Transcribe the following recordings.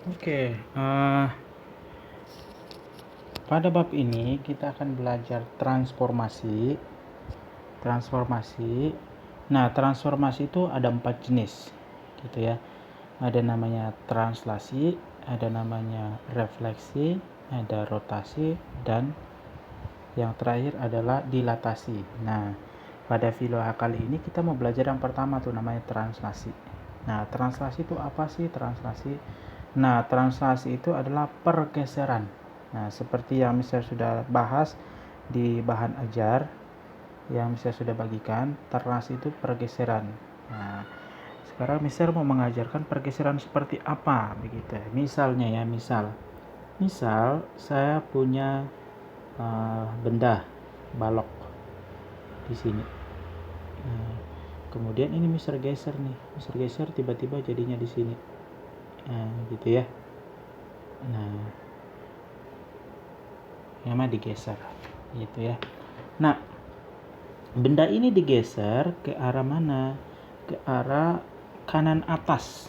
Oke, pada bab ini kita akan belajar transformasi. Nah, transformasi itu ada 4 jenis, gitu ya. Ada namanya translasi, ada namanya refleksi, ada rotasi, dan yang terakhir adalah dilatasi. Nah, pada Filoha kali ini kita mau belajar yang pertama tuh namanya translasi. Nah, translasi itu apa sih translasi? Nah, translasi itu adalah pergeseran. Nah, seperti yang misalnya sudah bahas di bahan ajar, yang misalnya sudah bagikan, translasi itu pergeseran. Nah, sekarang misalnya mau mengajarkan pergeseran seperti apa begitu. Misalnya ya, misal saya punya benda balok di sini. Nah, kemudian ini Mister geser nih, Mister geser tiba-tiba jadinya di sini. Nah, gitu ya. Nah, memang digeser, gitu ya. Nah, benda ini digeser ke arah mana? Ke arah kanan atas.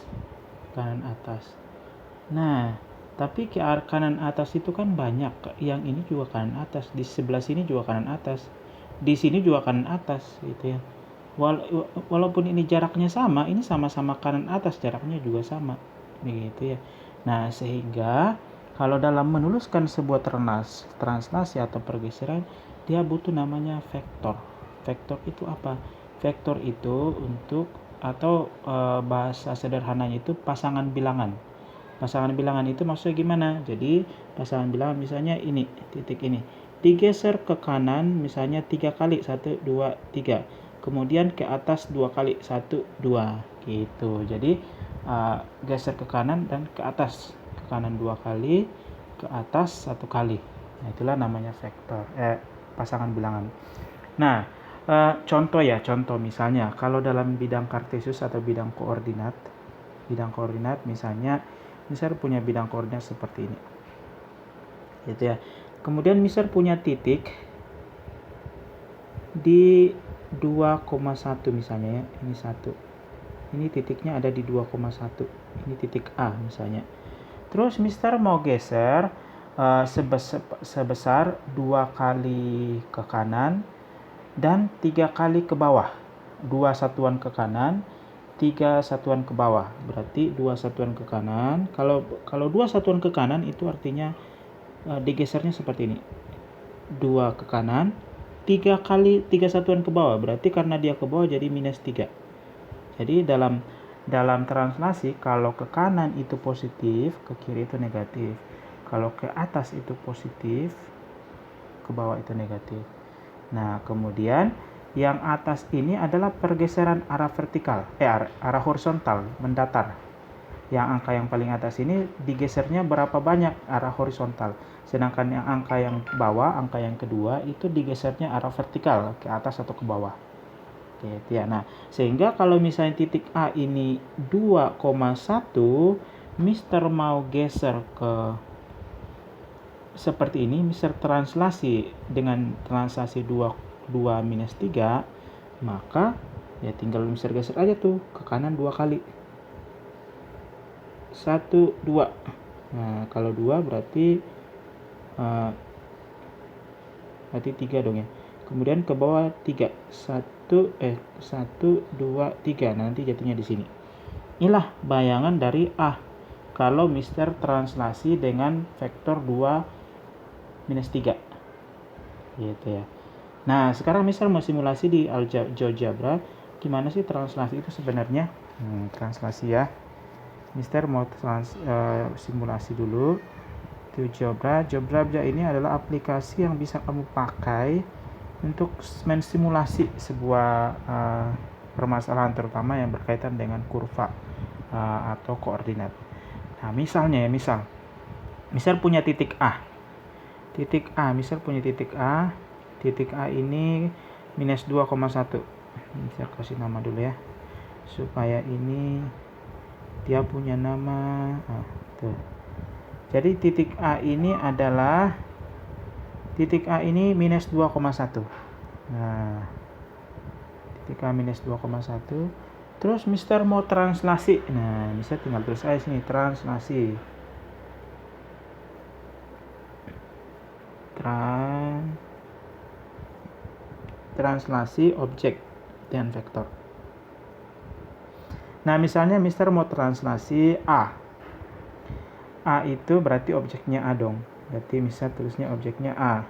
Nah, tapi ke arah kanan atas itu kan banyak. Yang ini juga kanan atas, di sebelah sini juga kanan atas, di sini juga kanan atas, gitu ya. Walaupun ini jaraknya sama, ini sama-sama kanan atas, jaraknya juga sama, begitu ya. Nah, sehingga kalau dalam menuliskan sebuah translasi atau pergeseran, dia butuh namanya vektor. Vektor itu apa? Vektor itu untuk atau bahasa sederhananya itu pasangan bilangan. Pasangan bilangan itu maksudnya gimana? Jadi pasangan bilangan misalnya ini, titik ini digeser ke kanan misalnya 3 kali, 1, 2, 3. Kemudian ke atas 2 kali, 1, 2 gitu. Jadi geser ke kanan dan ke atas. Ke kanan 2 kali, ke atas 1 kali. Nah, itulah namanya vektor, pasangan bilangan. Nah, contoh misalnya kalau dalam bidang kartesius atau bidang koordinat misalnya punya bidang koordinat seperti ini, gitu ya. Kemudian punya titik di 2,1 misalnya ya, ini 1. Ini titiknya ada di 2,1. Ini titik A misalnya. Terus mau geser sebesar 2 kali ke kanan dan 3 kali ke bawah. 2 satuan ke kanan, 3 satuan ke bawah. Berarti 2 satuan ke kanan. Kalau 2 satuan ke kanan itu artinya digesernya seperti ini. 2 ke kanan, 3 kali 3 satuan ke bawah. Berarti karena dia ke bawah jadi minus 3. Jadi dalam translasi kalau ke kanan itu positif, ke kiri itu negatif. Kalau ke atas itu positif, ke bawah itu negatif. Nah, kemudian yang atas ini adalah pergeseran arah vertikal, arah horizontal, mendatar. Yang angka yang paling atas ini digesernya berapa banyak arah horizontal. Sedangkan yang angka yang bawah, angka yang kedua itu digesernya arah vertikal, ke atas atau ke bawah. Gitu ya. Nah, sehingga kalau misalnya titik A ini 2,1, Mister mau geser ke seperti ini, Mister translasi dengan translasi 2 minus 3, maka ya tinggal Mister geser aja tuh ke kanan 2 kali. 1, 2. Nah, kalau 2 berarti 3 dong ya. Kemudian ke bawah 3. 1, 2, 3. Nanti jatuhnya di sini. Inilah bayangan dari A. Kalau Mister translasi dengan vektor 2 minus 3. Gitu ya. Nah, sekarang Mister mau simulasi di GeoGebra. Gimana sih translasi itu sebenarnya? Translasi ya. Mister mau simulasi dulu. GeoGebra ini adalah aplikasi yang bisa kamu pakai untuk mensimulasi sebuah permasalahan terutama yang berkaitan dengan kurva atau koordinat. Nah, misalnya ya, misal punya titik A. Misal punya titik A. Titik A ini minus 2,1. Saya kasih nama dulu ya. Supaya ini dia punya nama. Tuh. Jadi titik A ini adalah minus 2,1. Nah, titik A minus 2,1. Terus Mister mau translasi. Nah, Mister tinggal tulis aja sini translasi. translasi objek dengan vektor. Nah, misalnya Mister mau translasi A. A itu berarti objeknya A dong. Berarti Mister tulisnya objeknya A.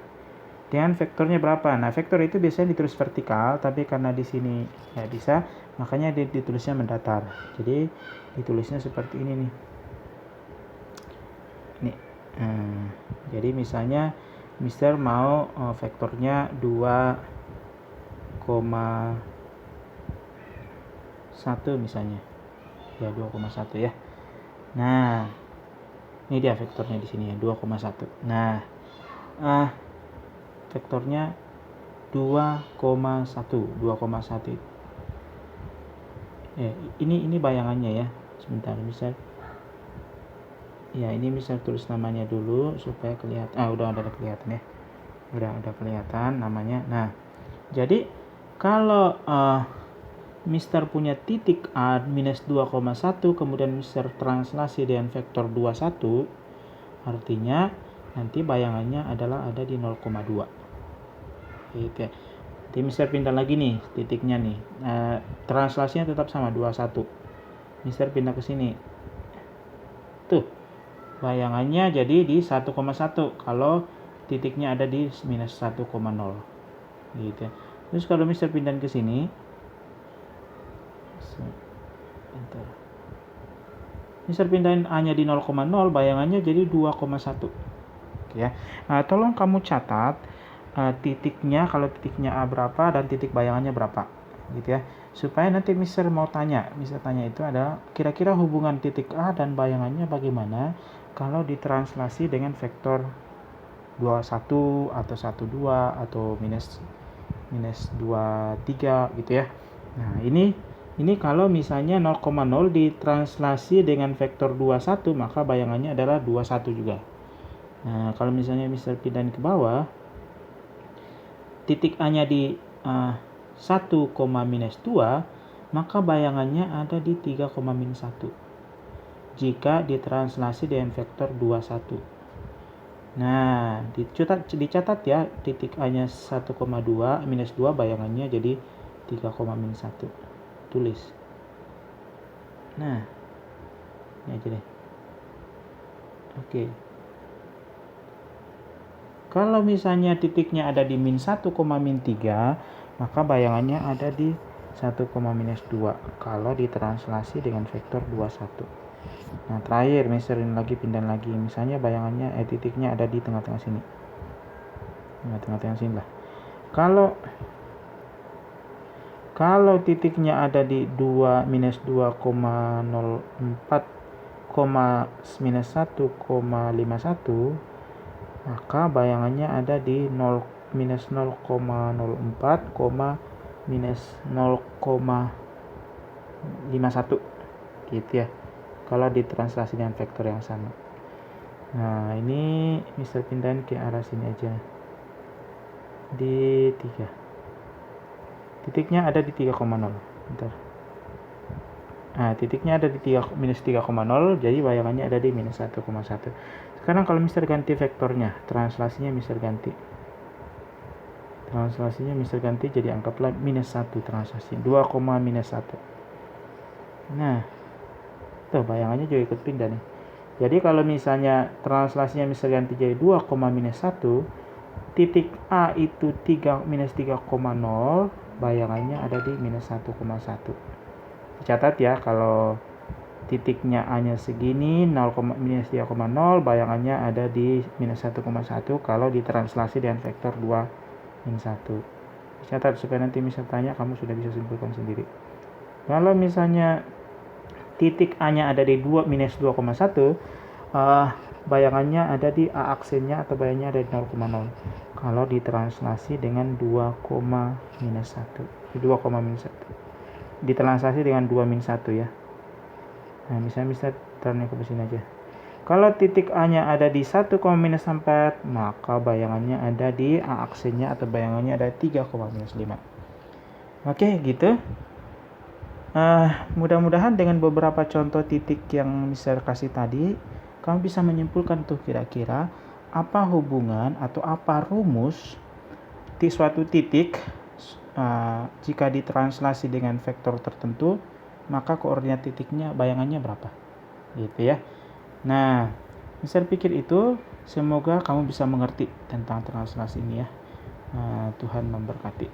Dengan vektornya berapa? Nah, vektor itu biasanya ditulis vertikal, tapi karena di sini nggak bisa, makanya ditulisnya mendatar. Jadi, ditulisnya seperti ini nih. Nih. Jadi misalnya Mister mau vektornya 2,1 misalnya. Ya, 2,1 ya. Nah, ini dia vektornya di sini ya, 2,1. Nah, vektornya 2,1. Ini bayangannya ya. Sebentar, misal. Ya, ini bisa tulis namanya dulu supaya kelihatan. Udah kelihatan ya. Udah kelihatan namanya. Nah, jadi kalau Mister punya titik A minus 2,1, kemudian Mister translasi dengan vektor 21, artinya nanti bayangannya adalah ada di 0,2. Gitu ya. Jadi Mister pindah lagi nih titiknya nih. Translasinya tetap sama 21. Mister pindah ke sini. Tuh. Bayangannya jadi di 1,1 kalau titiknya ada di minus 1,0. Gitu ya. Terus kalau Mister pindah ke sini, Mister pindahin A-nya di 0,0, bayangannya jadi 2,1. Ya. Nah, tolong kamu catat titiknya, kalau titiknya A berapa dan titik bayangannya berapa. Gitu ya. Supaya nanti Mister mau tanya, Mister tanya itu adalah kira-kira hubungan titik A dan bayangannya bagaimana kalau ditranslasi dengan vektor 21 atau 12 atau minus 23 gitu ya. Nah, ini kalau misalnya 0,0 ditranslasi dengan vektor 21, maka bayangannya adalah 21 juga. Nah, kalau misalnya Mister pindahin ke bawah, titik A-nya di 1, minus 2, maka bayangannya ada di 3, minus 1. Jika ditranslasi dengan vektor 21. Nah, dicatat ya, titik A-nya 1,2 minus 2, bayangannya jadi 3, minus 1. Tulis. Nah, ini aja deh. Oke. Kalau misalnya titiknya ada di min 1, min 3, maka bayangannya ada di 1, minus 2 kalau ditranslasi dengan vektor 21. Nah, terakhir Misterin lagi pindah lagi. Misalnya bayangannya titiknya ada di tengah-tengah sini. Tengah-tengah sini lah. Kalau titiknya ada di 2 minus 2,04, minus 1,51, maka bayangannya ada di 0, minus 0,04, minus 0,51 gitu ya, kalau ditranslasi dengan vektor yang sama. Nah, ini Mister pindahin ke arah sini aja, di 3. Titiknya ada di 3,0. Bentar. Nah, titiknya ada di minus 3,0, jadi bayangannya ada di minus 1,1. Sekarang kalau Mister ganti vektornya, translasinya Mister ganti jadi anggaplah minus 1 translasi, 2, minus 1. Nah, tuh bayangannya juga ikut pindah nih. Jadi kalau misalnya translasinya Mister ganti jadi 2, minus 1, titik A itu 3, minus 3,0, bayangannya ada di minus 1,1. Dicatat ya, kalau titiknya A-nya segini, 0, minus 3,0, bayangannya ada di minus 1,1 kalau ditranslasi dengan vektor 2, min 1. Dicatat supaya nanti misalnya tanya, kamu sudah bisa simpulkan sendiri. Kalau misalnya titik A-nya ada di 2, minus 2,1, bayangannya ada di A aksennya atau bayangannya ada di 0,0 kalau ditranslasi dengan 2, minus 1. Ditranslasi dengan 2, min 1 ya. Nah, misalnya taruhnya ke sini aja. Kalau titik A-nya ada di 1, minus 4, maka bayangannya ada di A aksennya atau bayangannya ada 3, minus 5. Oke, gitu. Mudah-mudahan dengan beberapa contoh titik yang Mister kasih tadi, kamu bisa menyimpulkan tuh kira-kira apa hubungan atau apa rumus di suatu titik jika ditranslasi dengan vektor tertentu, maka koordinat titiknya bayangannya berapa, gitu ya. Nah, misal pikir itu, semoga kamu bisa mengerti tentang translasi ini ya. Tuhan memberkati.